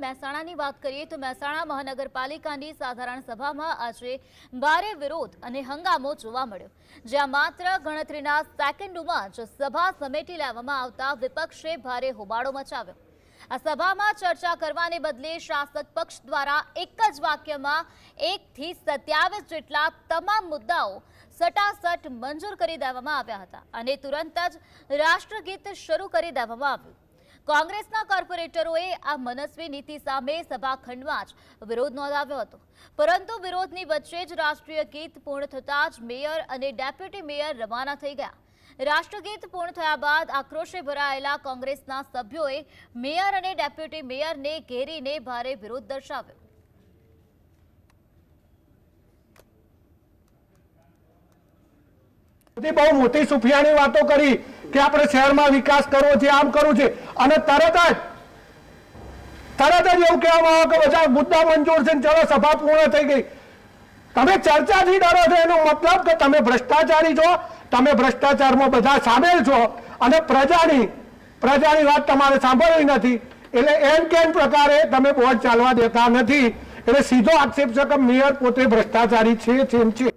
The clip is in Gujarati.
મહેસાણાની વાત કરીએ તો મહેસાણા મહાનગરપાલિકાની સાધારણ સભામાં આજે ભારે વિરોધ અને હંગામો જોવા મળ્યો, જ્યાં માત્ર ગણતરીના સેકન્ડોમાં જ સભા સમેટી લેવામાં આવતા વિપક્ષે ભારે હોબાળો મચાવ્યો। આ સભામાં ચર્ચા કરવાને બદલે શાસક પક્ષ દ્વારા એક જ વાક્યમાં 1 થી 27 જેટલા તમામ મુદ્દાઓ સટાસટ મંજૂર કરી દેવામાં આવ્યા હતા અને તુરંત જ રાષ્ટ્રગીત શરૂ કરી દેવામાં આવ્યું। કોંગ્રેસના કોર્પોરેટરોએ આ મનસ્વી નીતિ સામે સભાખંડમાં જ વિરોધ નોંધાવ્યો હતો, પરંતુ વિરોધની વચ્ચે જ રાષ્ટ્રીય ગીત પૂર્ણ થતાં જ મેયર અને ડેપ્યુટી મેયર રવાના થઈ ગયા। રાષ્ટ્રગીત પૂર્ણ થયા બાદ આક્રોશે ભરાયેલા કોંગ્રેસના સભ્યોએ મેયર અને ડેપ્યુટી મેયરને ઘેરીને ભારે વિરોધ દર્શાવ્યો। બહુ મોટી સુફિયાની વાતો કરી કે આપણે શહેરમાં વિકાસ કરવો છે, આમ કરવું છે, અને તરત જ એવું કહેવામાં આવે કે બધા મુદ્દા મંજૂર છે, ચલો સભા પૂર્ણ થઈ ગઈ। તમે ચર્ચાથી ડરો છો, એનો મતલબ કે તમે ભ્રષ્ટાચારી છો, તમે ભ્રષ્ટાચારમાં બધા સામેલ છો અને પ્રજાની વાત તમારે સાંભળવી નથી, એટલે એમ કેમ પ્રકારે તમે બોર્ડ ચાલવા દેતા નથી। એટલે સીધો આક્ષેપ છે કે મેયર પોતે ભ્રષ્ટાચારી છે, એમ છે।